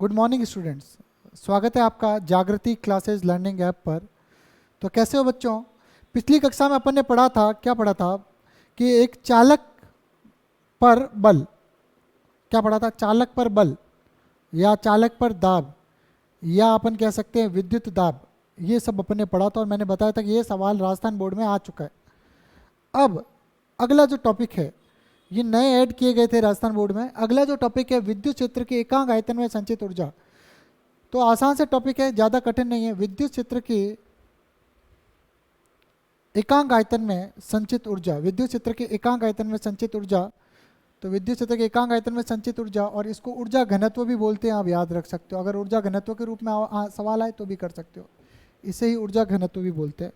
Good morning students. स्वागत है आपका जागृति क्लासेस लर्निंग ऐप पर। तो कैसे हो बच्चों? पिछली कक्षा में अपन ने पढ़ा था, क्या पढ़ा था कि एक चालक पर बल, क्या पढ़ा था? चालक पर बल या चालक पर दाब या अपन कह सकते हैं विद्युत दाब, ये सब अपन ने पढ़ा था और मैंने बताया था कि ये सवाल राजस्थान बोर्ड में आ चुका है। अब अगला जो टॉपिक है, ये नए ऐड किए गए थे राजस्थान बोर्ड में। अगला जो टॉपिक है विद्युत क्षेत्र के एकांक आयतन में संचित ऊर्जा। तो आसान से टॉपिक है, ज़्यादा कठिन नहीं है। विद्युत क्षेत्र की एकांक आयतन में संचित ऊर्जा, विद्युत क्षेत्र के एकांक आयतन में संचित ऊर्जा। तो विद्युत क्षेत्र के एकांक आयतन में संचित ऊर्जा, और इसको ऊर्जा घनत्व भी बोलते हैं, आप याद रख सकते हो। अगर ऊर्जा घनत्व के रूप में सवाल आए तो भी कर सकते हो, इसे ही ऊर्जा घनत्व भी बोलते हैं।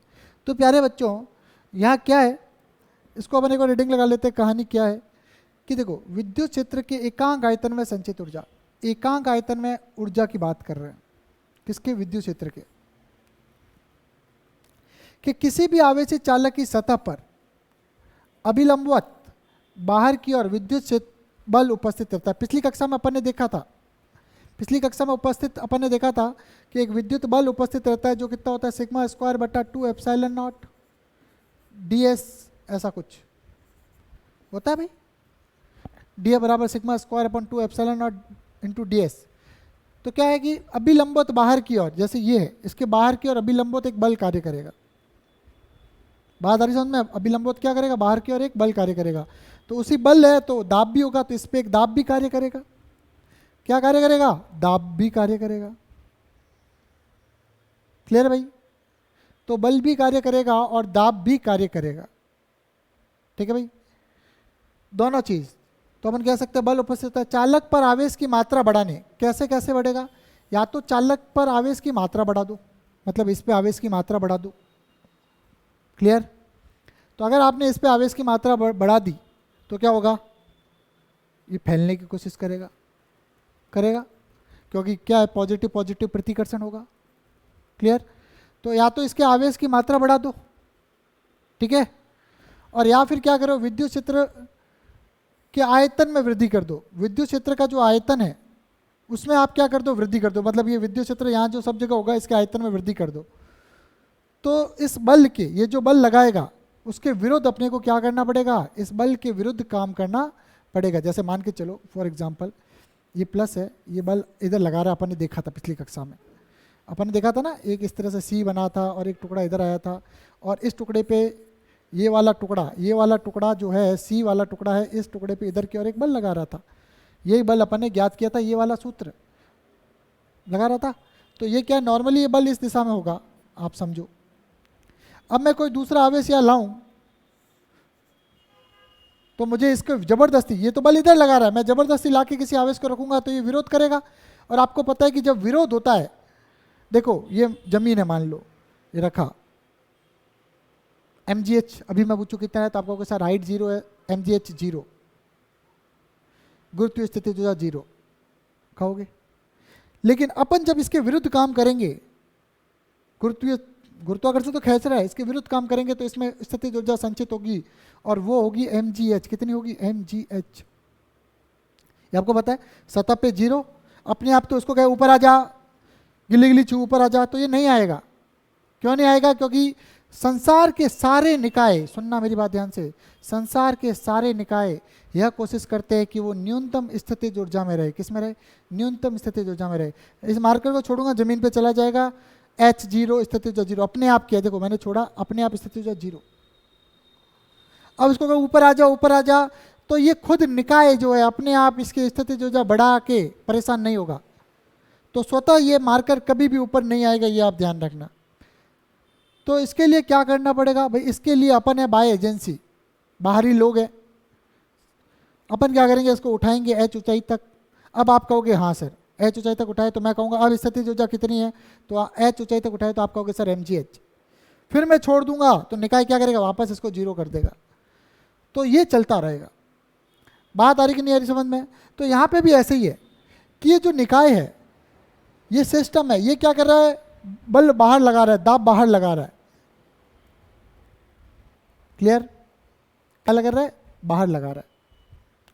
तो प्यारे बच्चों, यहाँ क्या है, इसको अपन एक बार रीडिंग लगा लेते हैं। कहानी क्या है कि देखो, विद्युत क्षेत्र के एकांक आयतन में संचित ऊर्जा, एकांक आयतन में ऊर्जा की बात कर रहे हैं। किसके? विद्युत क्षेत्र के। कि किसी भी आवेशित चालक की सतह पर अभिलंबवत बाहर की ओर विद्युत क्षेत्र बल उपस्थित रहता है। पिछली कक्षा में अपन ने देखा था, कि एक विद्युत बल उपस्थित रहता है जो कितना होता है, सिग्मा स्क्वायर बटा 2 एप्सिलॉन नॉट ds, ऐसा कुछ होता है भाई। डी बराबर sigma square upon 2 epsilon not into ds। तो क्या है कि अभिलंबवत बाहर की ओर, जैसे ये है, इसके बाहर की ओर अभिलंबवत एक बल कार्य करेगा। बात आ रही समझ में? अभिलंबवत क्या करेगा? बाहर की ओर एक बल कार्य करेगा। तो उसी बल है तो दाब भी होगा, तो इस पे एक दाब भी कार्य करेगा। क्या कार्य करेगा? दाब भी कार्य करेगा। क्लियर भाई? तो बल भी कार्य करेगा और दाब भी कार्य करेगा। ठीक है भाई, दोनों चीज। तो अपन कह सकते हैं बल उपस्थित है। चालक पर आवेश की मात्रा बढ़ाने, कैसे कैसे बढ़ेगा? या तो चालक पर आवेश की मात्रा बढ़ा दो, मतलब इस पे आवेश की मात्रा बढ़ा दो। क्लियर? तो अगर आपने इस पे आवेश की मात्रा बढ़ा दी तो क्या होगा? ये फैलने की कोशिश करेगा, क्योंकि क्या है, पॉजिटिव पॉजिटिव प्रतिकर्षण होगा। क्लियर? तो या तो इसके आवेश की मात्रा बढ़ा दो, ठीक है, और या फिर क्या करो, विद्युत क्षेत्र के आयतन में वृद्धि कर दो। विद्युत क्षेत्र का जो आयतन है उसमें आप क्या कर दो? वृद्धि कर दो। मतलब ये विद्युत क्षेत्र यहाँ जो सब जगह होगा, इसके आयतन में वृद्धि कर दो। तो इस बल के, ये जो बल लगाएगा उसके विरुद्ध अपने को क्या करना पड़ेगा? इस बल के विरुद्ध काम करना पड़ेगा। जैसे मान के चलो फॉर एग्जांपल, ये प्लस है, ये बल इधर लगा रहा है। अपन ने देखा था पिछली कक्षा में, अपन ने देखा था ना, एक इस तरह से सी बना था और एक टुकड़ा इधर आया था, और इस टुकड़े पे ये वाला टुकड़ा जो है, सी वाला टुकड़ा है, इस टुकड़े पे इधर की ओर एक बल लगा रहा था। यही बल अपन ने ज्ञात किया था, ये वाला सूत्र लगा रहा था। तो ये क्या, नॉर्मली ये बल इस दिशा में होगा, आप समझो। अब मैं कोई दूसरा आवेश यहाँ लाऊं तो मुझे इसको जबरदस्ती, ये तो बल इधर लगा रहा है, मैं जबरदस्ती लाके किसी आवेश को रखूंगा तो ये विरोध करेगा। और आपको पता है कि जब विरोध होता है, देखो ये जमीन है, मान लो ये रखा, mgh अभी मैं पूछूं कितना है तो आपको सर हाइट 0 है, mgh 0, गुरुत्वीय स्थिति जो 0 कहोगे। लेकिन अपन जब इसके विरुद्ध काम करेंगे, गुरुत्वाकर्षण तो खींच रहा है, इसके विरुद्ध काम करेंगे तो इसमें स्थितिज ऊर्जा संचित होगी, और वो होगी mgh। कितनी होगी? mgh। ये आपको पता है, सतह पे 0, अपने आप तो उसको कहे ऊपर आ जा, गिल्ली गिल्ली छू ऊपर आ जा, तो ये नहीं आएगा। क्यों नहीं आएगा? क्योंकि संसार के सारे निकाय, सुनना मेरी बात ध्यान से, संसार के सारे निकाय यह कोशिश करते हैं कि वो न्यूनतम स्थितिज ऊर्जा में रहे। किस में रहे? न्यूनतम स्थितिज ऊर्जा में रहे। इस मार्कर को छोड़ूंगा, जमीन पे चला जाएगा, h0 स्थितिज ऊर्जा 0 अपने आप किया, देखो मैंने छोड़ा, अपने आप स्थितिज ऊर्जा 0। अब इसको ऊपर आ जा, ऊपर आ जा, तो ये खुद निकाय जो है अपने आप इसकी स्थितिज ऊर्जा बढ़ा के परेशान नहीं होगा। तो स्वतः ये मार्कर कभी भी ऊपर नहीं आएगा, ये आप ध्यान रखना। तो इसके लिए क्या करना पड़ेगा भाई? इसके लिए अपन है बाय एजेंसी, बाहरी लोग हैं। अपन क्या करेंगे, इसको उठाएंगे h ऊंचाई तक। अब आप कहोगे हाँ सर h ऊंचाई तक उठाए, तो मैं कहूँगा अब स्थितिज ऊर्जा कितनी है, तो h ऊंचाई तक उठाए तो आप कहोगे सर mgh। फिर मैं छोड़ दूंगा तो निकाय क्या करेगा? वापस इसको 0 कर देगा। तो ये चलता रहेगा। बात आ रही कि नहीं आ रही समझ में? तो यहाँ पे भी ऐसे ही है कि ये जो निकाय है, ये सिस्टम है, ये क्या कर रहा है? बल बाहर लगा रहा है, दाब बाहर लगा रहा है। क्लियर? क्या लगा रहा है? बाहर लगा रहा है।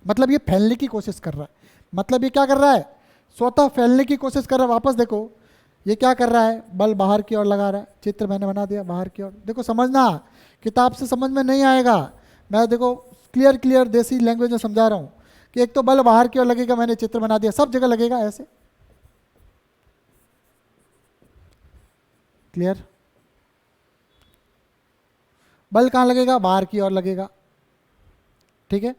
मतलब ये फैलने की कोशिश कर रहा है। मतलब ये क्या कर रहा है? स्वतः फैलने की कोशिश कर रहा है। वापस देखो ये क्या कर रहा है, बल बाहर की ओर लगा रहा है, चित्र मैंने बना दिया बाहर की ओर। देखो समझना, किताब से समझ में नहीं आएगा, मैं देखो क्लियर क्लियर देसी लैंग्वेज में समझा रहा हूँ कि एक तो बल बाहर की ओर लगेगा, मैंने चित्र बना दिया, सब जगह लगेगा ऐसे। क्लियर? बल कहाँ लगेगा, बाहर की ओर लगेगा, ठीक है।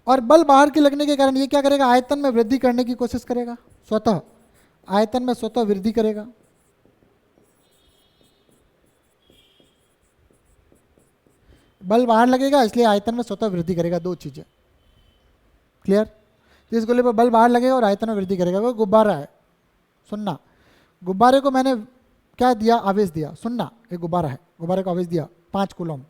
और बल बाहर के लगने के कारण ये क्या करेगा, आयतन में वृद्धि करने की कोशिश करेगा, स्वतः आयतन में स्वतः वृद्धि करेगा। बल बाहर लगेगा इसलिए आयतन में स्वतः वृद्धि करेगा, दो चीजें। क्लियर? जिस गोले पर बल बाहर लगेगा और आयतन में वृद्धि करेगा, वो गुब्बारा है। सुनना, गुब्बारे को मैंने क्या दिया, आवेश दिया। सुनना, एक गुब्बारा है, गुब्बारे को आवेश दिया 5 कूलम,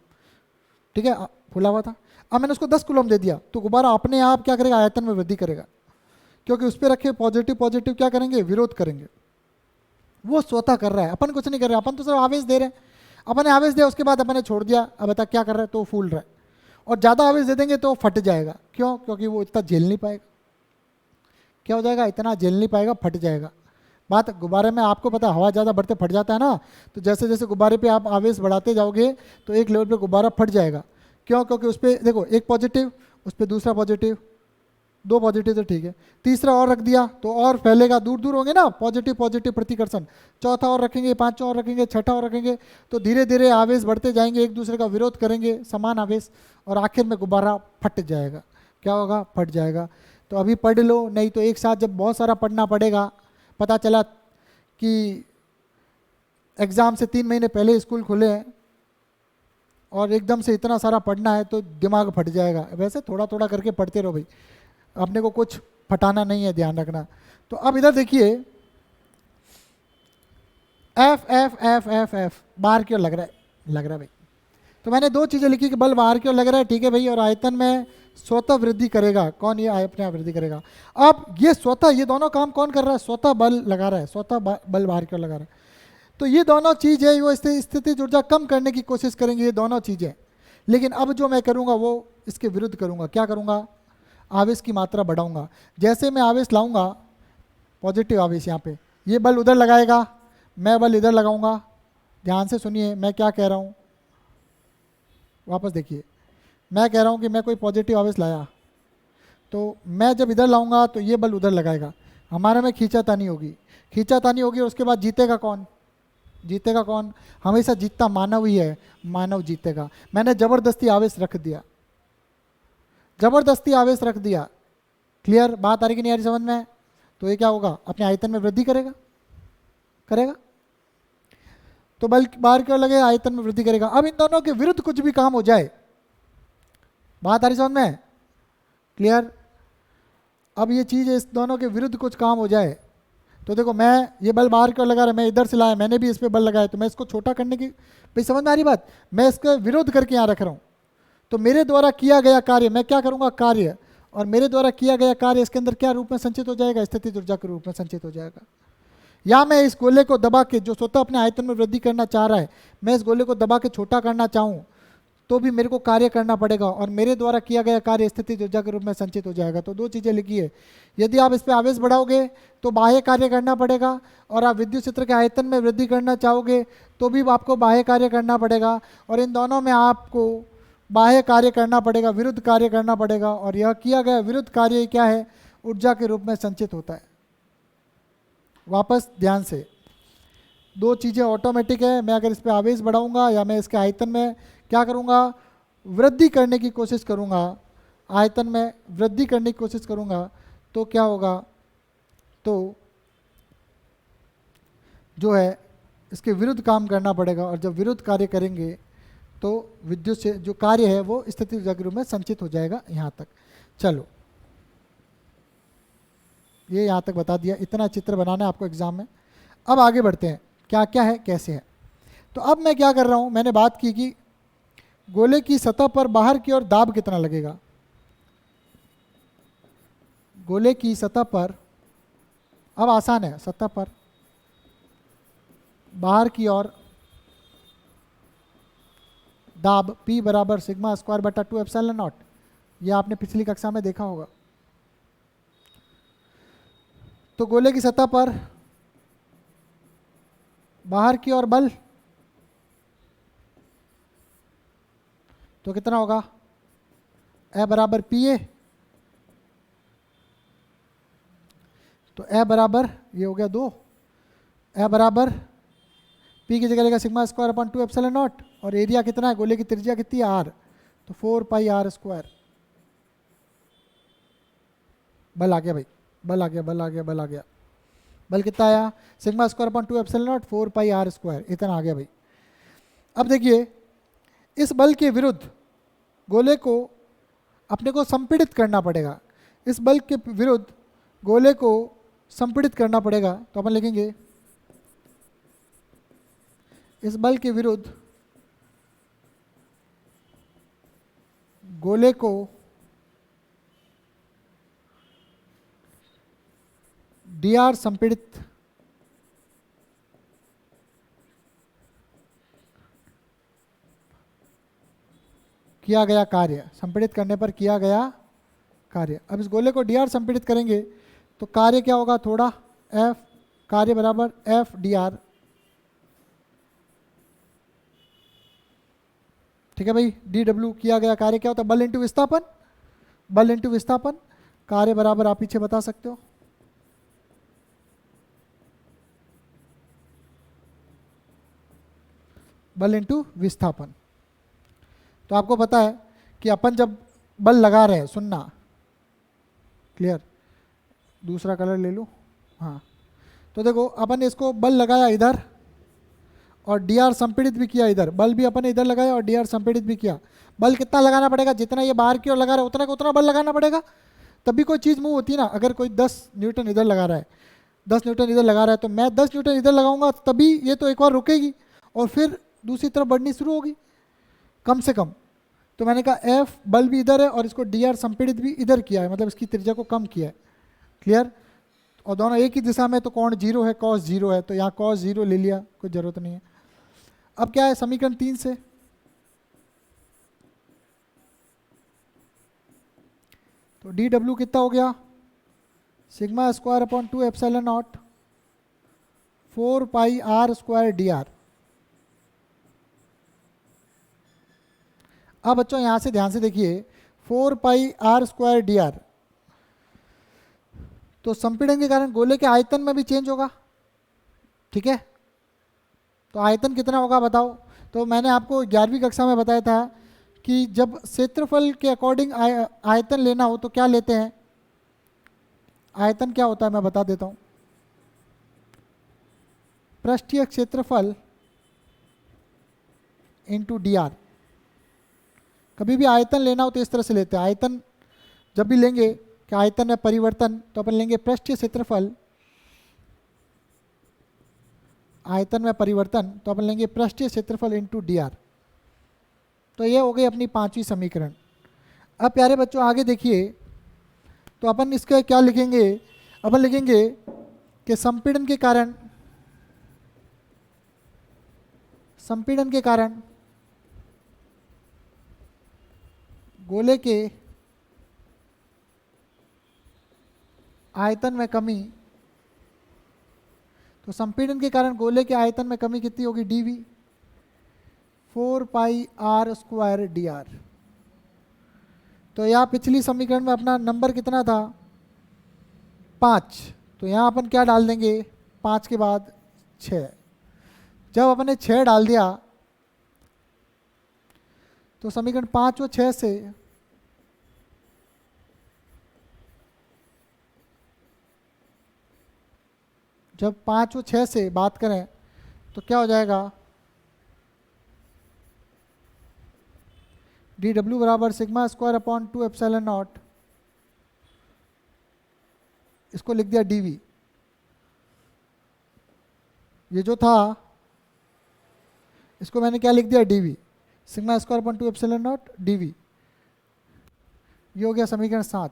ठीक है, फूला हुआ था। अब मैंने उसको 10 कूलम दे दिया, तो गुब्बारा अपने आप क्या करेगा, आयतन में वृद्धि करेगा, क्योंकि उस पर रखे पॉजिटिव पॉजिटिव क्या करेंगे, विरोध करेंगे। वो स्वतः कर रहा है, अपन कुछ नहीं कर रहे, अपन तो सिर्फ आवेश दे रहे हैं। अपन ने आवेश दिया, उसके बाद अपन ने छोड़ दिया, अब बता क्या कर रहा है, तो फूल रहा है। और ज़्यादा आवेश दे देंगे तो फट जाएगा, क्यों, क्योंकि वो इतना झेल नहीं पाएगा। क्या हो जाएगा, इतना झेल नहीं पाएगा, फट जाएगा। बात गुब्बारे में आपको पता है, हवा ज़्यादा बढ़ते फट जाता है ना, तो जैसे जैसे गुब्बारे पे आप आवेश बढ़ाते जाओगे तो एक लेवल पे गुब्बारा फट जाएगा। क्यों, क्योंकि उस पर देखो एक पॉजिटिव, उस पर दूसरा पॉजिटिव, 2 पॉजिटिव तो ठीक है, तीसरा और रख दिया तो और फैलेगा, दूर दूर होंगे ना, पॉजिटिव पॉजिटिव प्रतिकर्षण। चौथा और रखेंगे, 5वां और रखेंगे, छठा और रखेंगे, तो धीरे धीरे आवेश बढ़ते जाएंगे, एक दूसरे का विरोध करेंगे, समान आवेश, और आखिर में गुब्बारा फट जाएगा। क्या होगा, फट जाएगा। तो अभी पढ़ लो, नहीं तो एक साथ जब बहुत सारा पढ़ना पड़ेगा, पता चला कि एग्ज़ाम से 3 महीने पहले स्कूल खुले हैं और एकदम से इतना सारा पढ़ना है तो दिमाग फट जाएगा। वैसे थोड़ा थोड़ा करके पढ़ते रहो भाई, अपने को कुछ फटाना नहीं है, ध्यान रखना। तो अब इधर देखिए, F F F F F बाहर की ओर लग रहा है, लग रहा है भाई। तो मैंने 2 चीज़ें लिखी कि बल बाहर की ओर लग रहा है, ठीक है भाई, और आयतन में स्वतः वृद्धि करेगा। कौन, ये अपने आप वृद्धि करेगा। अब ये स्वतः, ये दोनों काम कौन कर रहा है, स्वतः बल लगा रहा है, स्वतः बल बाहर की ओर लगा रहा है। तो ये दोनों चीज़ें वो स्थितिज ऊर्जा कम करने की कोशिश करेंगे, ये दोनों चीज़ें। लेकिन अब जो मैं करूँगा वो इसके विरुद्ध करूँगा। क्या करूँगा, आवेश की मात्रा बढ़ाऊँगा। जैसे मैं आवेश लाऊँगा, पॉजिटिव आवेश यहाँ पे, ये बल उधर लगाएगा, मैं बल इधर लगाऊँगा। ध्यान से सुनिए मैं क्या कह रहा हूँ, वापस देखिए, मैं कह रहा हूँ कि मैं कोई पॉजिटिव आवेश लाया, तो मैं जब इधर लाऊंगा तो ये बल उधर लगाएगा, हमारे में खींचातानी होगी, खींचातानी होगी, और उसके बाद जीतेगा कौन, जीतेगा कौन, हमेशा जीतता मानव ही है, मानव जीतेगा। मैंने ज़बरदस्ती आवेश रख दिया, ज़बरदस्ती आवेश रख दिया। क्लियर, बात आ रही कि नहीं आ रही समझ में? तो ये क्या होगा, अपने आयतन में वृद्धि करेगा, करेगा। तो बल बाहर की ओर लगे, आयतन में वृद्धि करेगा। अब इन दोनों के विरुद्ध कुछ भी काम हो जाए, बात आ रही समझ में? क्लियर। अब ये चीज़ इस दोनों के विरुद्ध कुछ काम हो जाए, तो देखो मैं ये बल बाहर की ओर लगा रहा, मैं इधर से लाया, मैंने भी इस पर बल लगाया, तो मैं इसको छोटा करने की, भाई समझ में आ रही बात, मैं इसका विरोध करके यहाँ रख रहा हूँ। तो मेरे द्वारा किया गया कार्य, मैं क्या करूँगा, कार्य, और मेरे द्वारा किया गया कार्य इसके अंदर क्या रूप में संचित हो जाएगा, स्थितिज ऊर्जा के रूप में संचित हो जाएगा। या मैं इस गोले को दबा के, जो स्वतः अपने आयतन में वृद्धि करना चाह रहा है, मैं इस गोले को दबा के छोटा करना चाहूँ तो भी मेरे को कार्य करना पड़ेगा, और मेरे द्वारा किया गया कार्य स्थितिज ऊर्जा के रूप में संचित हो जाएगा। तो 2 चीज़ें लिखी है, यदि आप इस पर आवेश बढ़ाओगे तो बाह्य कार्य करना पड़ेगा, और आप विद्युत क्षेत्र के आयतन में वृद्धि करना चाहोगे तो भी आपको बाह्य कार्य करना पड़ेगा, और इन दोनों में आपको बाह्य कार्य करना पड़ेगा, विरुद्ध कार्य करना पड़ेगा, और यह किया गया विरुद्ध कार्य क्या है, ऊर्जा के रूप में संचित होता है। वापस ध्यान से, 2 चीज़ें ऑटोमेटिक है, मैं अगर इस पर आवेश बढ़ाऊंगा या मैं इसके आयतन में क्या करूंगा, वृद्धि करने की कोशिश करूंगा, आयतन में वृद्धि करने की कोशिश करूंगा, तो क्या होगा, तो जो है इसके विरुद्ध काम करना पड़ेगा, और जब विरुद्ध कार्य करेंगे तो विद्युत से जो कार्य है वो स्थितिज ऊर्जा के रूप में संचित हो जाएगा। यहाँ तक चलो, ये यहाँ तक बता दिया, इतना चित्र बनाना है आपको एग्जाम में। अब आगे बढ़ते हैं, क्या क्या है कैसे है। तो अब मैं क्या कर रहा हूँ, मैंने बात की कि गोले की सतह पर बाहर की ओर दाब कितना लगेगा। गोले की सतह पर, अब आसान है, सतह पर बाहर की ओर दाब P बराबर सिग्मा स्क्वायर बटा 2 एप्सिलॉन नॉट, यह आपने पिछली कक्षा में देखा होगा। तो गोले की सतह पर बाहर की ओर बल तो कितना होगा, ए बराबर पी ए, तो ए बराबर ये हो गया 2, ए बराबर पी की जगह लेगा sigma square upon 2 epsilon not, और एरिया कितना है, गोले की त्रिज्या कितनी है आर, तो 4 पाई आर स्क्वायर। बल आ गया भाई, बल आ गया, बल आ गया, बल आ गया। बल कितना आया, sigma square upon 2 epsilon not 4 pi r square, इतना आ गया भाई। अब देखिए इस बल के विरुद्ध गोले को अपने को संपीड़ित करना पड़ेगा, इस बल के विरुद्ध गोले को संपीड़ित करना पड़ेगा, तो अपन लिखेंगे इस बल के विरुद्ध गोले को डी आर संपीड़ित किया गया कार्य, संपीड़ित करने पर किया गया कार्य। अब इस गोले को डी आर संपीड़ित करेंगे तो कार्य क्या होगा, थोड़ा एफ, कार्य बराबर एफ डी आर। ठीक है भाई, डी डब्ल्यू किया गया कार्य क्या होता है, बल इंटू विस्थापन, बल इंटू विस्थापन, कार्य बराबर आप पीछे बता सकते हो बल इंटू विस्थापन। तो आपको पता है कि अपन जब बल लगा रहे हैं, सुनना क्लियर, दूसरा कलर ले लूँ, हाँ, तो देखो अपन ने इसको बल लगाया इधर और डी आर संपीड़ित भी किया इधर, बल भी अपन ने इधर लगाया और डी आर संपीड़ित भी किया। बल कितना लगाना पड़ेगा, जितना ये बाहर की ओर लगा रहा है उतना का उतना बल लगाना पड़ेगा, तभी कोई चीज़ मूव होती है ना। अगर कोई 10 न्यूटन इधर लगा रहा है, 10 न्यूटन इधर लगा रहा है, तो मैं 10 न्यूटन इधर लगाऊंगा तभी ये तो एक बार रुकेगी और फिर दूसरी तरफ बढ़नी शुरू होगी कम से कम। तो मैंने कहा एफ बल भी इधर है और इसको डी आर संपीड़ित भी इधर किया है, मतलब इसकी त्रिज्या को कम किया है, क्लियर। और दोनों एक ही दिशा में, तो कोण 0 है, कॉस 0 है, तो यहाँ कॉस 0 ले लिया, कोई ज़रूरत नहीं है। अब क्या है समीकरण 3 से, तो डी डब्ल्यू कितना हो गया, sigma square upon 2 epsilon not 4 pi r square d r. अब बच्चों यहाँ से ध्यान से देखिए, 4 pi r square d r, तो संपीड़न के कारण गोले के आयतन में भी चेंज होगा, ठीक है। तो आयतन कितना होगा बताओ। तो मैंने आपको 11वीं कक्षा में बताया था कि जब क्षेत्रफल के अकॉर्डिंग आयतन लेना हो तो क्या लेते हैं, आयतन क्या होता है मैं बता देता हूँ, पृष्ठीय क्षेत्रफल इंटू डी आर। कभी भी आयतन लेना हो तो इस तरह से लेते हैं, आयतन जब भी लेंगे कि आयतन में परिवर्तन, तो अपन लेंगे पृष्ठीय क्षेत्रफल, आयतन में परिवर्तन, तो अपन लेंगे पृष्ठीय क्षेत्रफल इंटू डी आर। तो ये हो गई अपनी 5वीं समीकरण। अब प्यारे बच्चों आगे देखिए, तो अपन इसका क्या लिखेंगे, अपन लिखेंगे कि संपीड़न के कारण, संपीड़न के कारण गोले के आयतन में कमी, तो संपीड़न के कारण गोले के आयतन में कमी कितनी होगी, dv 4 pi r square d r. तो यहाँ पिछली समीकरण में अपना नंबर कितना था 5, तो यहाँ अपन क्या डाल देंगे 5 के बाद 6। जब अपन ने 6 डाल दिया तो समीकरण 5 और 6 से जब 5 और 6 से बात करें तो क्या हो जाएगा, डी डब्ल्यू बराबर sigma square upon 2 epsilon not, इसको लिख दिया डीवी। ये जो था इसको मैंने क्या लिख दिया dv, sigma square upon 2 epsilon not dv. ये हो गया समीकरण 7।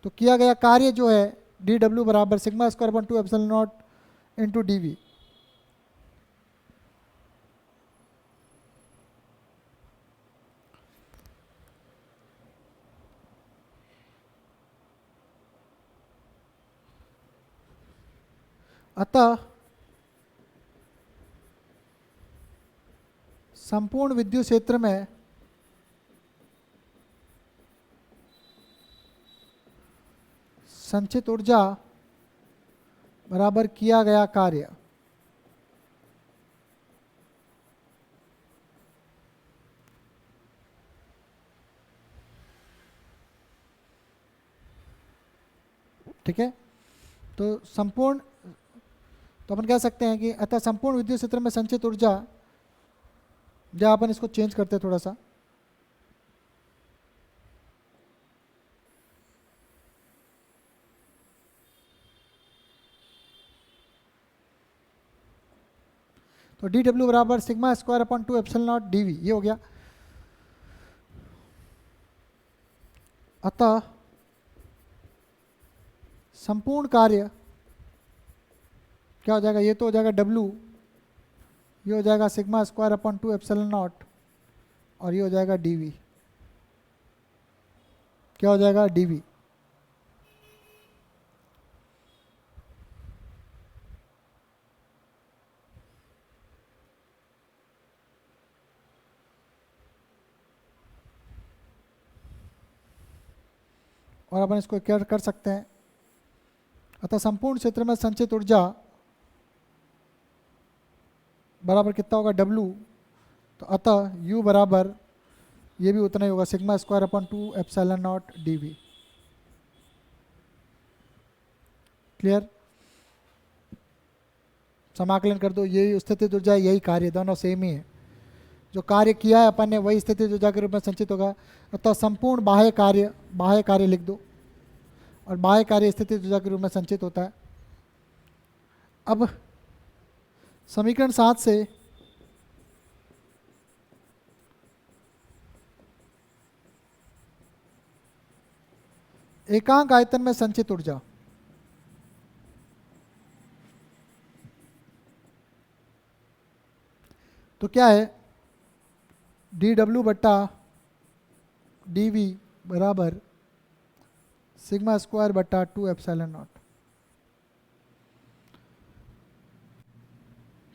तो किया गया कार्य जो है डी डब्ल्यू बराबर sigma square upon 2 epsilon not into dv. अतः संपूर्ण विद्युत क्षेत्र में संचित ऊर्जा बराबर किया गया कार्य। ठीक है, तो अपन कह सकते हैं कि अतः संपूर्ण विद्युत क्षेत्र में संचित ऊर्जा, जब अपन इसको चेंज करते हैं थोड़ा सा, तो डी डब्ल्यू बराबर sigma square upon 2 epsilon naught D V, ये हो गया। अतः संपूर्ण कार्य क्या हो जाएगा, ये तो हो जाएगा W, ये हो जाएगा sigma square upon 2 epsilon not, और ये हो जाएगा dV। क्या हो जाएगा, dV। और अपन इसको क्या कर सकते हैं, अतः संपूर्ण क्षेत्र में संचित ऊर्जा बराबर कितना होगा, W, तो अतः U बराबर ये भी उतना ही होगा, sigma square upon 2 epsilon not dV। Clear, समाकलन कर दो, यही स्थितिज ऊर्जा है, यही कार्य, दोनों सेम ही है। जो कार्य किया है अपन ने वही स्थितिज ऊर्जा के रूप में संचित होगा। अतः संपूर्ण बाह्य कार्य लिख दो, और बाह्य कार्य स्थितिज ऊर्जा के रूप में संचित होता है। अब समीकरण 7 से एकांक आयतन में संचित ऊर्जा, तो क्या है, डी डब्ल्यू बट्टा डी वी बराबर सिग्मा स्क्वायर बट्टा 2 एप्सिलॉन नॉट।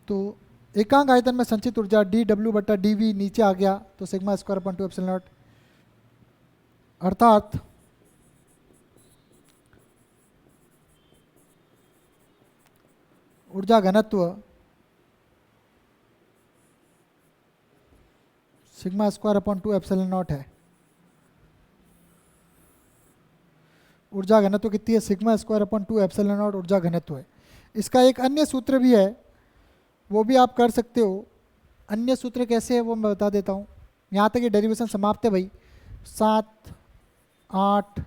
तो एकांक आयतन में संचित ऊर्जा डी डब्ल्यू बट्टा डी वी नीचे आ गया, तो sigma square upon 2 epsilon not, अर्थात ऊर्जा घनत्व sigma square upon 2 epsilon not है। ऊर्जा घनत्व कितनी है, sigma square upon 2 epsilon not ऊर्जा घनत्व है। इसका एक अन्य सूत्र भी है, वो भी आप कर सकते हो। अन्य सूत्र कैसे है वो मैं बता देता हूँ। यहाँ तक ये डेरिवेशन समाप्त है भाई, 7, 8,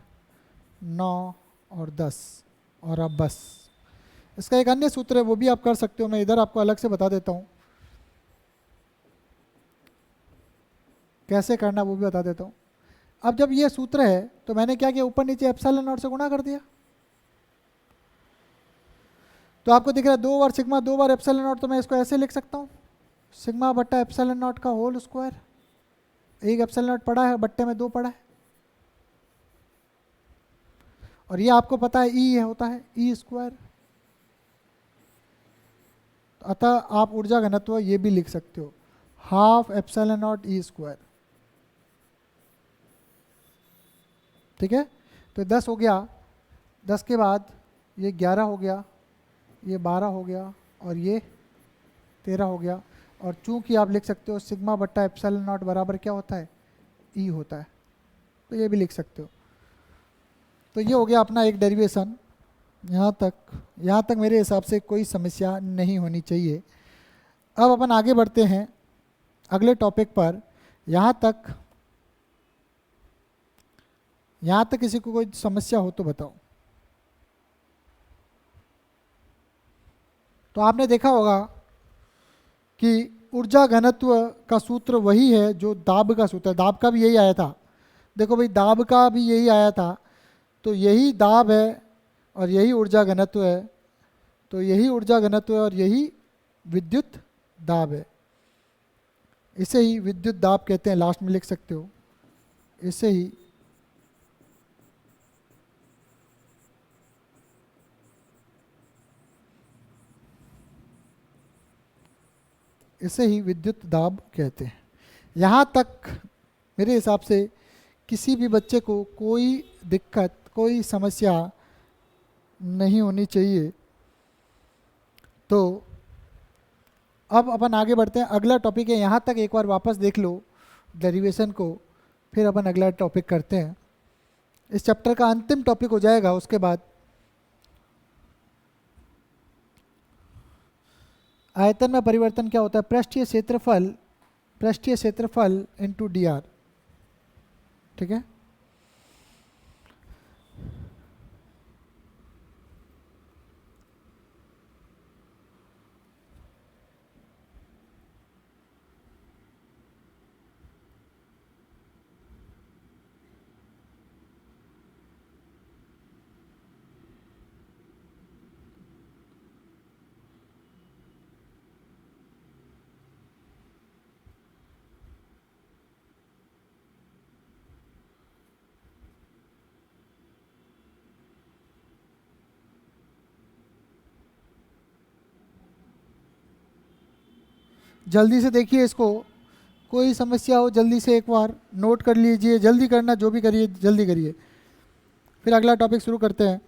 9 और 10, और अब बस। इसका एक अन्य सूत्र है, वो भी आप कर सकते हो, मैं इधर आपको अलग से बता देता हूँ कैसे करना, वो भी बता देता हूँ। अब जब ये सूत्र है तो मैंने क्या किया, ऊपर नीचे एप्सिलॉन नॉट से गुणा कर दिया, तो आपको दिख रहा है 2 बार सिग्मा 2 बार एप्सिलॉन नॉट, तो मैं इसको ऐसे लिख सकता हूँ, सिग्मा बट्टा एप्सिलॉन नॉट का होल स्क्वायर। एक एप्सिलॉन नॉट पड़ा है, बट्टे में 2 पड़ा है, और ये आपको पता है ई होता है ई स्क्वायर। अतः आप ऊर्जा घनत्व ये भी लिख सकते हो, half epsilon not E square. ठीक है, तो 10 हो गया, 10 के बाद ये 11 हो गया, ये 12 हो गया, और ये 13 हो गया। और चूंकि आप लिख सकते हो सिग्मा बट्टा एप्सिलॉन नॉट बराबर क्या होता है, ई होता है, तो ये भी लिख सकते हो। तो ये हो गया अपना एक डेरिवेशन। यहाँ तक मेरे हिसाब से कोई समस्या नहीं होनी चाहिए। अब अपन आगे बढ़ते हैं अगले टॉपिक पर। यहाँ तक किसी को कोई समस्या हो तो बताओ। तो आपने देखा होगा कि ऊर्जा घनत्व का सूत्र वही है जो दाब का सूत्र है। दाब का भी यही आया था, देखो भाई, दाब का भी यही आया था, तो यही दाब है और यही ऊर्जा घनत्व है, तो यही ऊर्जा घनत्व है और यही विद्युत दाब है। इसे ही विद्युत दाब कहते हैं, लास्ट में लिख सकते हो इसे ही इसे ही विद्युत दाब कहते हैं। यहाँ तक मेरे हिसाब से किसी भी बच्चे को कोई दिक्कत, कोई समस्या नहीं होनी चाहिए। तो अब अपन आगे बढ़ते हैं। अगला टॉपिक है, यहाँ तक एक बार वापस देख लो डेरिवेशन को, फिर अपन अगला टॉपिक करते हैं। इस चैप्टर का अंतिम टॉपिक हो जाएगा। उसके बाद आयतन में परिवर्तन क्या होता है, पृष्ठीय क्षेत्रफल इनटू डी आर। ठीक है। जल्दी से देखिए इसको, कोई समस्या हो जल्दी से एक बार नोट कर लीजिए, जल्दी करना, जो भी करिए जल्दी करिए, फिर अगला टॉपिक शुरू करते हैं।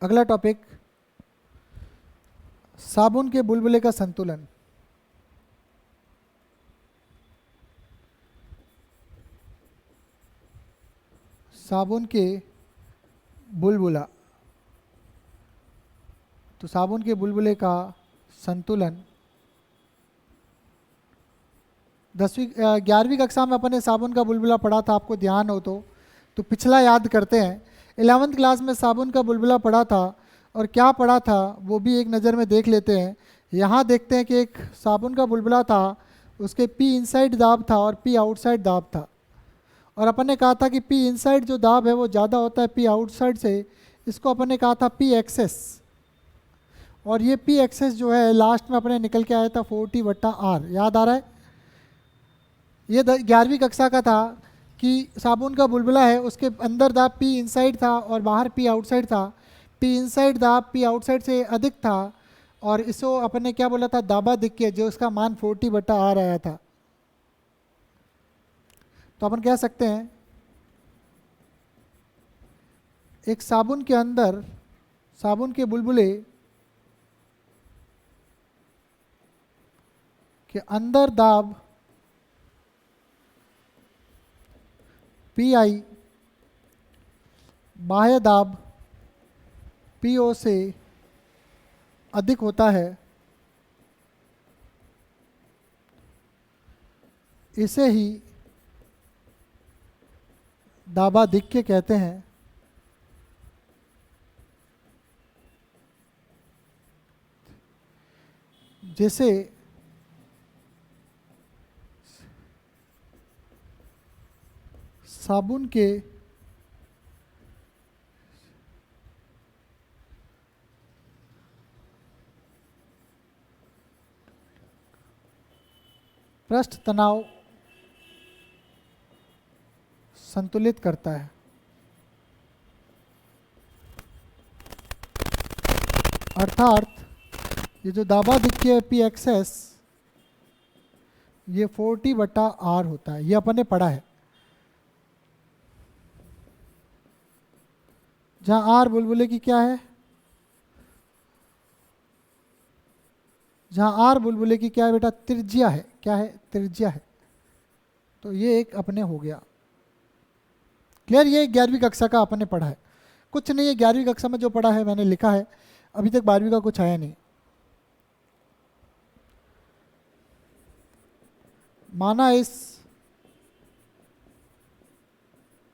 अगला टॉपिक, साबुन के बुलबुले का संतुलन। साबुन के बुलबुला, तो साबुन के बुलबुले का संतुलन 11वीं कक्षा में अपन ने साबुन का बुलबुला पढ़ा था, आपको ध्यान हो तो पिछला याद करते हैं। 11वीं क्लास में साबुन का बुलबुला पढ़ा था, और क्या पढ़ा था वो भी एक नज़र में देख लेते हैं। यहाँ देखते हैं कि एक साबुन का बुलबुला था, उसके पी इनसाइड दाब था और पी आउटसाइड दाब था, और अपन ने कहा था कि पी इनसाइड जो दाब है वो ज़्यादा होता है पी आउटसाइड से। इसको अपन ने कहा था पी एक्सेस, और ये पी एक्सेस जो है लास्ट में अपने निकल के आया था 40/R। याद आ रहा है? ये 11वीं कक्षा का था कि साबुन का बुलबुला है, उसके अंदर दाब पी इनसाइड था और बाहर पी आउटसाइड था। पी इनसाइड दाब पी आउटसाइड से अधिक था, और इसको अपन ने क्या बोला था, दाबा दिख के, जो उसका मान 40/R आया था। तो अपन कह सकते हैं एक साबुन के अंदर, साबुन के बुलबुले के अंदर दाब पी आई, बाह्य दाब पी ओ से अधिक होता है। इसे ही दाबाधिक्य कहते हैं। जैसे साबुन के पृष्ठ तनाव संतुलित करता है, अर्थात ये जो दाबाधिक्य पी एक्सेस ये 40/R होता है। ये अपन ने पढ़ा है, जहाँ R बुलबुले की क्या है, जहाँ R बुलबुले की क्या है बेटा, त्रिज्या है। क्या है? त्रिज्या है। तो ये एक अपने हो गया क्लियर। ये 11वीं कक्षा का अपन ने पढ़ा है, कुछ नहीं है 11वीं कक्षा में जो पढ़ा है मैंने लिखा है। अभी तक 12वीं का कुछ आया नहीं। माना इस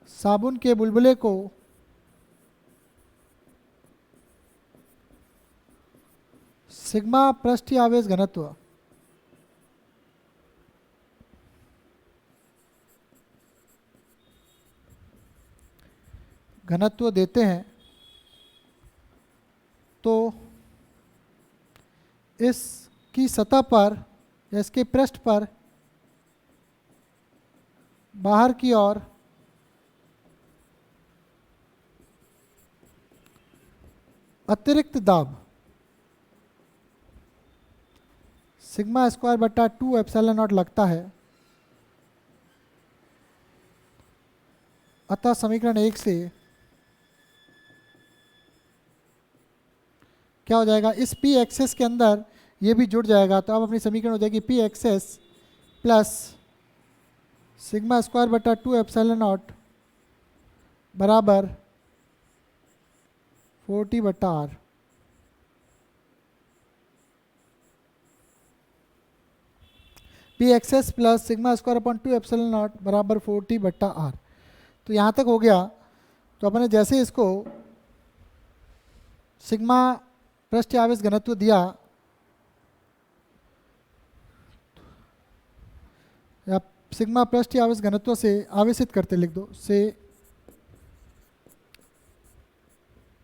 साबुन के बुलबुले को सिग्मा पृष्ठीय आवेश घनत्व देते हैं तो इसकी सतह पर या इसके पृष्ठ पर बाहर की ओर अतिरिक्त दाब सिग्मा स्क्वायर बटा 2 एप्सिलॉन नॉट लगता है। अतः समीकरण 1 से क्या हो जाएगा, इस पी एक्सेस के अंदर ये भी जुड़ जाएगा, तो अब अपनी समीकरण हो जाएगी p excess plus sigma square बटा 2 एप्सिलॉन नॉट बराबर 40 बटा आर। P excess plus sigma square upon 2 epsilon not बराबर 40 बटा आर। तो यहाँ तक हो गया। तो अपने जैसे इसको सिग्मा पृष्ठीय आवेश घनत्व दिया या सिग्मा पृष्ठीय आवेश घनत्व से आवेशित करते, लिख दो, से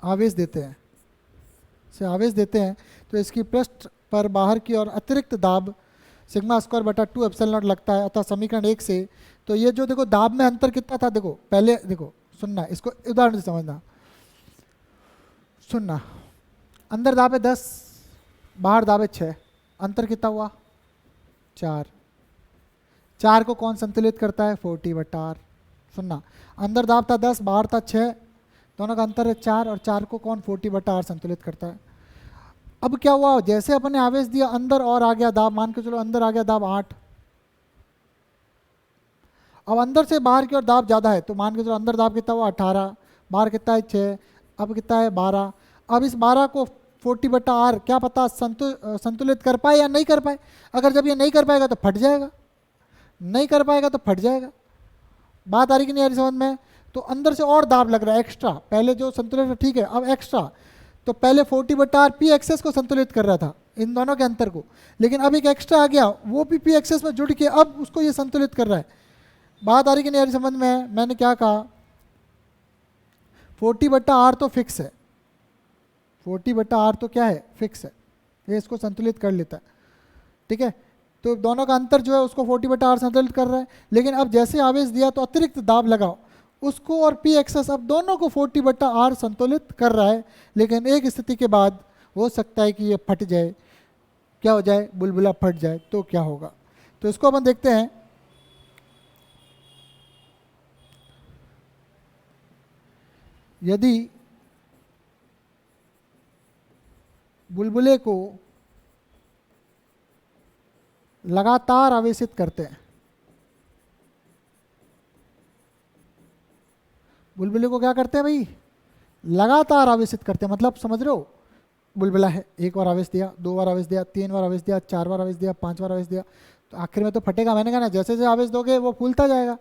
आवेश देते हैं, से आवेश देते हैं, तो इसकी पृष्ठ पर बाहर की ओर अतिरिक्त दाब सिग्मा स्क्वायर बटा 2 एप्सिलॉन नॉट लगता है। अतः समीकरण 1 से तो ये जो देखो दाब में अंतर कितना था, देखो पहले देखो सुनना, इसको उदाहरण से समझना, सुनना। अंदर दाब है 10, बाहर दाब है 6, अंतर कितना हुआ 4। 4 को कौन संतुलित करता है 40 बटा आर। सुनना, अंदर दाब था 10, बाहर था 6, दोनों का अंतर है 4, और 4 को कौन 40 बटा आर संतुलित करता है। अब क्या हुआ, जैसे अपन ने आवेश दिया अंदर और आ गया दाब, मान के चलो अंदर आ गया दाब 8। अब अंदर से बाहर की ओर दाब ज़्यादा है, तो मान के चलो अंदर दाब कितना हुआ 18, बाहर कितना है 6, अब कितना है 12। अब इस 12 को 40 बटा आर क्या पता संतुलित कर पाए या नहीं कर पाए। अगर जब ये नहीं कर पाएगा तो फट जाएगा, नहीं कर पाएगा तो फट जाएगा। बात आ रही कि नहीं आ रही समझ में। तो अंदर से और दाब लग रहा है एक्स्ट्रा, पहले जो संतुलित ठीक है, अब एक्स्ट्रा। तो पहले 40 बटा आर पी एक्सेस को संतुलित कर रहा था, इन दोनों के अंतर को, लेकिन अब एक एक्स्ट्रा आ गया, वो भी पी एक्सेस में जुड़ के अब उसको ये संतुलित कर रहा है। बात आ रही कि नहीं आ रही समझ में। मैंने क्या कहा, 40 बटा आर तो फिक्स है, 40 बटा आर तो क्या है फिक्स है, ये इसको संतुलित कर लेता है, ठीक है। तो दोनों का अंतर जो है उसको 40 बटा आर संतुलित कर रहा है। लेकिन अब जैसे आवेश दिया तो अतिरिक्त दाब लगाओ उसको, और पी एक्सेस अब दोनों को 40 बटा आर संतुलित कर रहा है। लेकिन एक स्थिति के बाद हो सकता है कि ये फट जाए, क्या हो जाए, बुलबुला फट जाए, तो क्या होगा। तो इसको अपन देखते हैं। यदि बुलबुले को लगातार आवेशित करते हैं, बुलबुले को क्या करते हैं भाई, लगातार आवेशित करते हैं। मतलब समझ रहे हो, बुलबुला है, एक बार आवेश दिया, 2 बार आवेश दिया, 3 बार आवेश दिया, 4 बार आवेश दिया, 5 बार आवेश दिया, तो आखिर में तो फटेगा। मैंने कहा ना, जैसे जैसे आवेश दोगे वो फूलता जाएगा,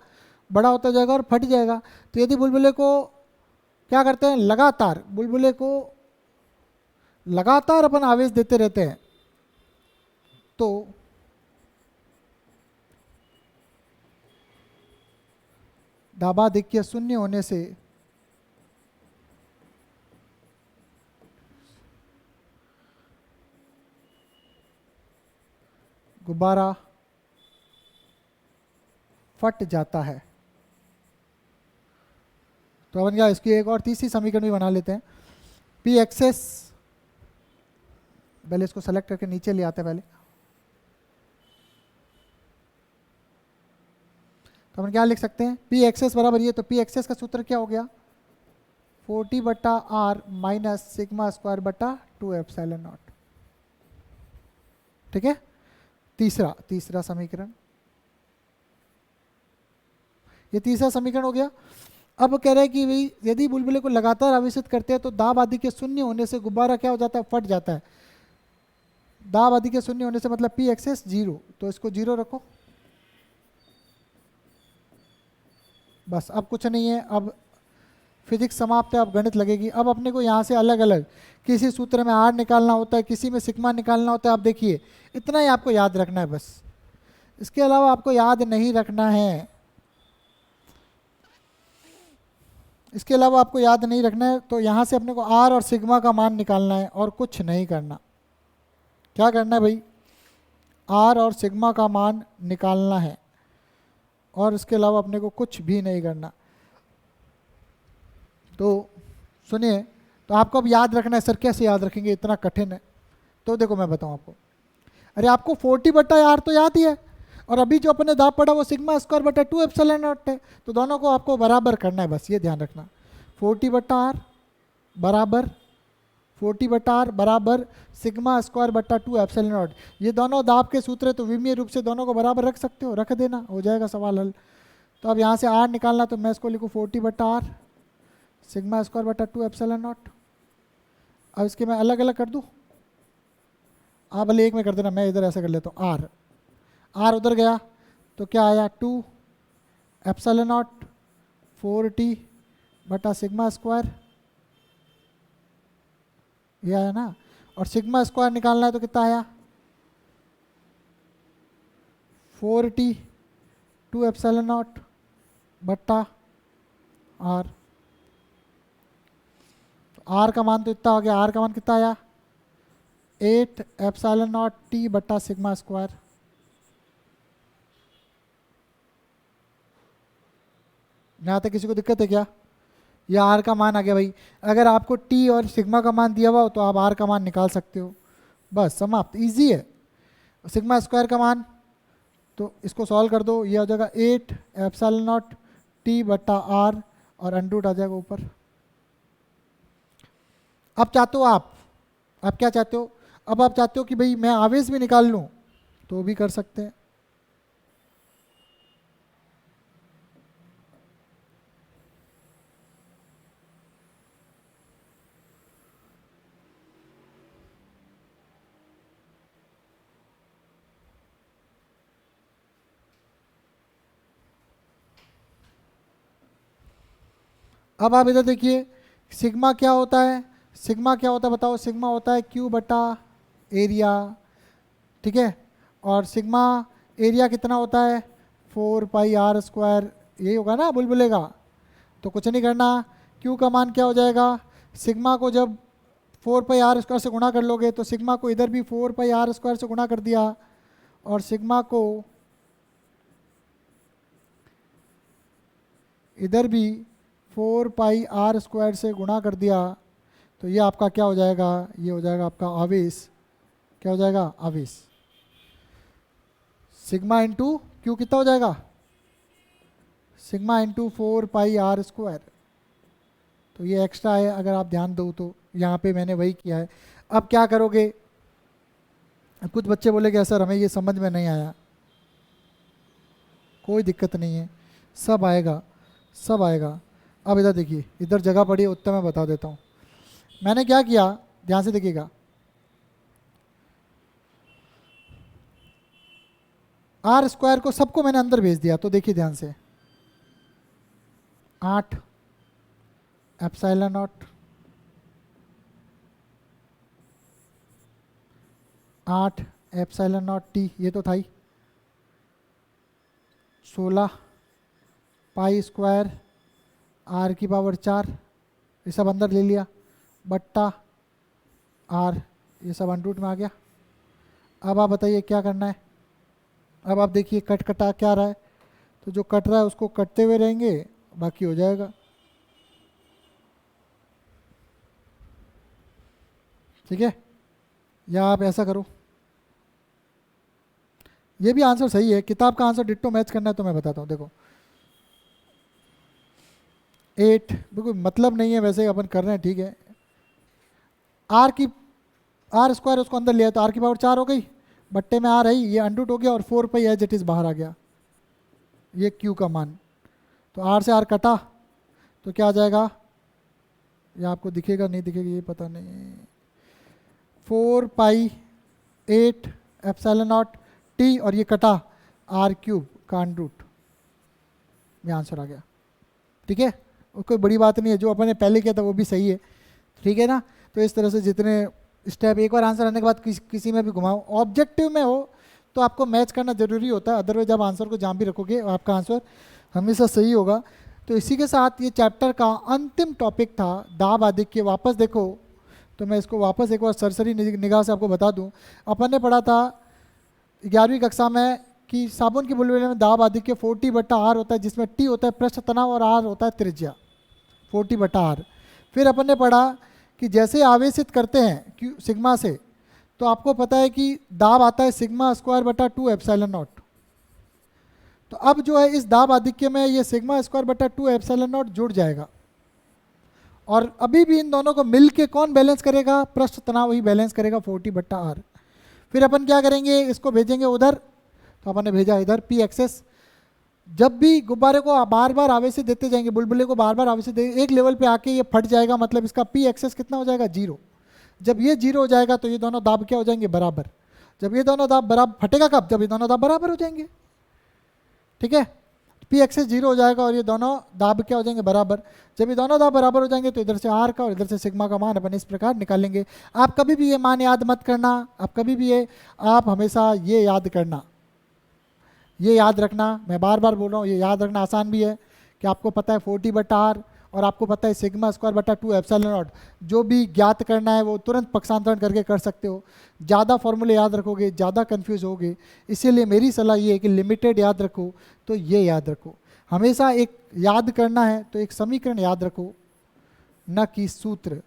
बड़ा होता जाएगा और फट जाएगा। तो यदि बुलबुले को क्या करते हैं, लगातार बुलबुले को लगातार अपन आवेश देते रहते हैं, तो दाबाधिक्य शून्य होने से गुब्बारा फट जाता है। तो अपन क्या इसकी एक और तीसरी समीकरण भी बना लेते हैं। पी एक्सेस, पहले इसको सेलेक्ट करके नीचे ले आते हैं पहले। तो अपन क्या लिख सकते हैं, पी एक्सेस बराबर ये, तो पी एक्सेस का सूत्र क्या हो गया 40 बटा आर माइनस सिग्मा स्क्वायर बटा 2 एप्सिलॉन नॉट, ठीक है। तीसरा समीकरण, ये तीसरा समीकरण हो गया। अब कह रहे हैं कि भाई यदि बुलबुले को लगातार आवेशित करते हैं तो दाब आदि के शून्य होने से गुब्बारा क्या हो जाता है, फट जाता है। दाब आदि के शून्य होने से मतलब पी एक्सेस 0, तो इसको 0 रखो बस। अब कुछ नहीं है, अब फिजिक्स समाप्त है, अब गणित लगेगी। अब अपने को यहाँ से अलग अलग किसी सूत्र में आर निकालना होता है, किसी में सिग्मा निकालना होता है। आप देखिए इतना ही आपको याद रखना है बस, इसके अलावा आपको याद नहीं रखना है, इसके अलावा आपको याद नहीं रखना है। तो यहाँ से अपने को आर और सिग्मा का मान निकालना है और कुछ नहीं करना। क्या करना है भाई, आर और सिग्मा का मान निकालना है और इसके अलावा अपने को कुछ भी नहीं करना। तो सुनिए, तो आपको अब याद रखना है। सर कैसे याद रखेंगे, इतना कठिन है। तो देखो मैं बताऊं आपको, अरे आपको 40/r तो याद ही है, और अभी जो अपने दाब पड़ा वो सिग्मा स्क्वायर बटा 2 एप्सिलॉन नॉट है। तो दोनों को आपको बराबर करना है, बस ये ध्यान रखना। 40/r बराबर 40/r बराबर सिग्मा स्क्वायर बटा 2 एप्सिलॉन नॉट। ये दोनों दाब के सूत्र है, तो विमीय रूप से दोनों को बराबर रख सकते हो, रख देना, हो जाएगा सवाल हल। तो अब यहाँ से r निकालना, तो मैं इसको लिखूँ 40/r सिग्मा स्क्वायर बटा 2 एप्सिलॉन नॉट। अब इसके मैं अलग अलग कर दूँ, आप भले एक में कर देना, मैं इधर ऐसा कर लेता हूँ। आर उधर गया तो क्या आया, 2 एप्सिलॉन नॉट 4t बटा सिग्मा स्क्वायर, ये आया ना। और सिग्मा स्क्वायर निकालना है तो कितना आया, 4t 2 एप्सिलॉन नॉट बटा r। आर का मान तो इतना हो गया, आर का मान कितना आया, 8 एप्सिलॉन नॉट t बटा सिग्मा स्क्वायर। यहाँ तक किसी को दिक्कत है क्या, ये आर का मान आ गया भाई। अगर आपको टी और सिग्मा का मान दिया हुआ हो तो आप आर का मान निकाल सकते हो, बस समाप्त, इजी है। सिग्मा स्क्वायर का मान, तो इसको सॉल्व कर दो, ये हो जाएगा 8 एप्सिलॉन नॉट टी बटा आर और अंडरूट आ जाएगा ऊपर। अब चाहते हो आप क्या चाहते हो, अब आप चाहते हो कि भाई मैं आवेश भी निकाल लूँ, तो भी कर सकते हैं। अब आप इधर देखिए, सिग्मा क्या होता है, सिग्मा क्या होता है बताओ, सिग्मा होता है Q बटा एरिया, ठीक है। और सिग्मा एरिया कितना होता है, 4πr स्क्वायर, यही होगा ना बुलबुले का। तो कुछ नहीं करना, Q का मान क्या हो जाएगा, सिग्मा को जब 4πr स्क्वायर से गुणा कर लोगे तो सिग्मा को इधर भी 4πr स्क्वायर से गुणा कर दिया, और सिग्मा को इधर भी 4πr स्क्वायर से गुणा कर दिया। तो ये आपका क्या हो जाएगा, ये हो जाएगा आपका आवेश। क्या हो जाएगा, आवेश। सिग्मा इंटू क्यू कितना हो जाएगा, सिग्मा इंटू 4πr स्क्वायर। तो ये एक्स्ट्रा है, अगर आप ध्यान दो तो यहाँ पे मैंने वही किया है। अब क्या करोगे, कुछ बच्चे बोलेंगे सर हमें ये समझ में नहीं आया, कोई दिक्कत नहीं है, सब आएगा, सब आएगा। अब इधर देखिए, इधर जगह पड़ी है, उत्तर मैं बता देता हूँ। मैंने क्या किया, ध्यान से देखिएगा, आर स्क्वायर को सबको मैंने अंदर भेज दिया। तो देखिए ध्यान से, 8 epsilon not 8 epsilon not T, ये तो था ही, 16 पाई स्क्वायर आर की पावर 4, ये सब अंदर ले लिया, बट्टा आर, ये सब अंडरूट में आ गया। अब आप बताइए क्या करना है। अब आप देखिए कट कटा क्या रहा है, तो जो कट रहा है उसको कटते हुए रहेंगे, बाकी हो जाएगा। ठीक है, या आप ऐसा करो, ये भी आंसर सही है, किताब का आंसर डिट्टो मैच करना है तो मैं बताता हूँ। देखो 8, बिल्कुल मतलब नहीं है, वैसे अपन कर रहे हैं, ठीक है। आर स्क्वायर उसको अंदर लिया तो आर की पावर 4 हो गई, बट्टे में आ रही, ये अंडरूट हो गया, और 4 एज इट इज़ बाहर आ गया, ये क्यू का मान। तो आर से आर कटा, तो क्या आ जाएगा, ये आपको दिखेगा नहीं दिखेगा ये पता नहीं, 4 पाई 8 एप्सिलॉन नॉट टी, और ये कटा आर क्यूब का अंडर रूट, ये आंसर आ गया। ठीक है, कोई बड़ी बात नहीं है, जो अपन ने पहले किया था वो भी सही है। ठीक है ना, तो इस तरह से जितने स्टेप, एक बार आंसर आने के बाद किसी में भी घुमाओ, ऑब्जेक्टिव में हो तो आपको मैच करना जरूरी होता है, अदरवाइज आप आंसर को जहाँ भी रखोगे आपका आंसर हमेशा सही होगा। तो इसी के साथ ये चैप्टर का अंतिम टॉपिक था दाब आधिक्य। वापस देखो तो मैं इसको वापस एक बार सरसरी निगाह से आपको बता दूं, अपन ने पढ़ा था 11वीं कक्षा में कि साबुन की बुलबुले में दाब आधिक्य 40/r होता है, जिसमें टी होता है पृष्ठ तनाव और आर होता है त्रिज्या, 40/r। फिर अपन ने पढ़ा कि जैसे आवेशित करते हैं क्यू सिग्मा से, तो आपको पता है कि दाब आता है σ²/2 एप्सिलॉन नॉट। तो अब जो है इस दाब आधिक्य में ये σ²/2 एप्सिलॉन नॉट जुड़ जाएगा, और अभी भी इन दोनों को मिल के कौन बैलेंस करेगा, पृष्ठ तनाव ही बैलेंस करेगा 40/r। फिर अपन क्या करेंगे, इसको भेजेंगे उधर, तो अपन ने भेजा इधर पी एक्सेस। जब भी गुब्बारे को बार बार आवेशित देते जाएंगे, बुलबुले को बार बार आवेशित दे, एक लेवल पे आके ये फट जाएगा, मतलब इसका पी एक्सेस कितना हो जाएगा, 0। जब ये 0 हो जाएगा तो ये दोनों दाब क्या हो जाएंगे, बराबर। जब ये दोनों दाब बराबर, फटेगा कब, जब ये दोनों दाब बराबर हो जाएंगे। ठीक है, पी एक्सेस 0 हो जाएगा और ये दोनों दाब क्या हो जाएंगे, बराबर। जब ये दोनों दाब बराबर हो जाएंगे तो इधर से आर का और इधर से सिग्मा का मान अपन इस प्रकार निकालेंगे। आप कभी भी ये मान याद मत करना, आप कभी भी ये, आप हमेशा ये याद करना, ये याद रखना, मैं बार बार बोल रहा हूँ, ये याद रखना आसान भी है कि आपको पता है 40/r और आपको पता है σ²/2 एप्सिलॉन नॉट। जो भी ज्ञात करना है वो तुरंत पक्षांतरण करके कर सकते हो। ज़्यादा फॉर्मूले याद रखोगे ज़्यादा कंफ्यूज होगे, इसीलिए मेरी सलाह ये है कि लिमिटेड याद रखो। तो ये याद रखो, हमेशा एक याद करना है तो एक समीकरण याद रखो, न कि सूत्र।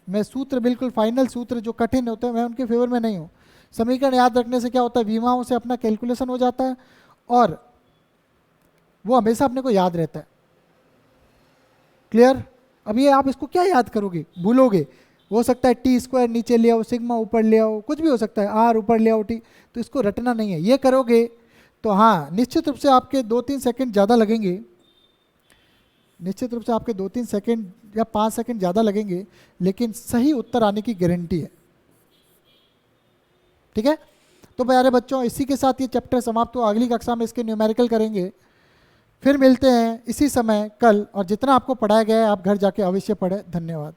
मैं सूत्र बिल्कुल फाइनल सूत्र जो कठिन होते हैं मैं उनके फेवर में नहीं हूँ। समीकरण याद रखने से क्या होता है, विमाओं से अपना कैलकुलेशन हो जाता है और वो हमेशा अपने को याद रहता है। क्लियर। अब ये आप इसको क्या याद करोगे, भूलोगे। हो सकता है t² नीचे ले आओ, सिग्मा ऊपर ले आओ, कुछ भी हो सकता है, r ऊपर ले आओ t, तो इसको रटना नहीं है। ये करोगे तो हाँ निश्चित रूप से आपके 2-3 सेकंड ज़्यादा लगेंगे, निश्चित रूप से आपके 2-3 सेकंड या 5 सेकंड ज़्यादा लगेंगे, लेकिन सही उत्तर आने की गारंटी है। ठीक है, तो प्यारे बच्चों इसी के साथ ये चैप्टर समाप्त हुआ। अगली कक्षा में इसके न्यूमेरिकल करेंगे। फिर मिलते हैं इसी समय कल, और जितना आपको पढ़ाया गया है आप घर जाके अवश्य पढ़ें। धन्यवाद।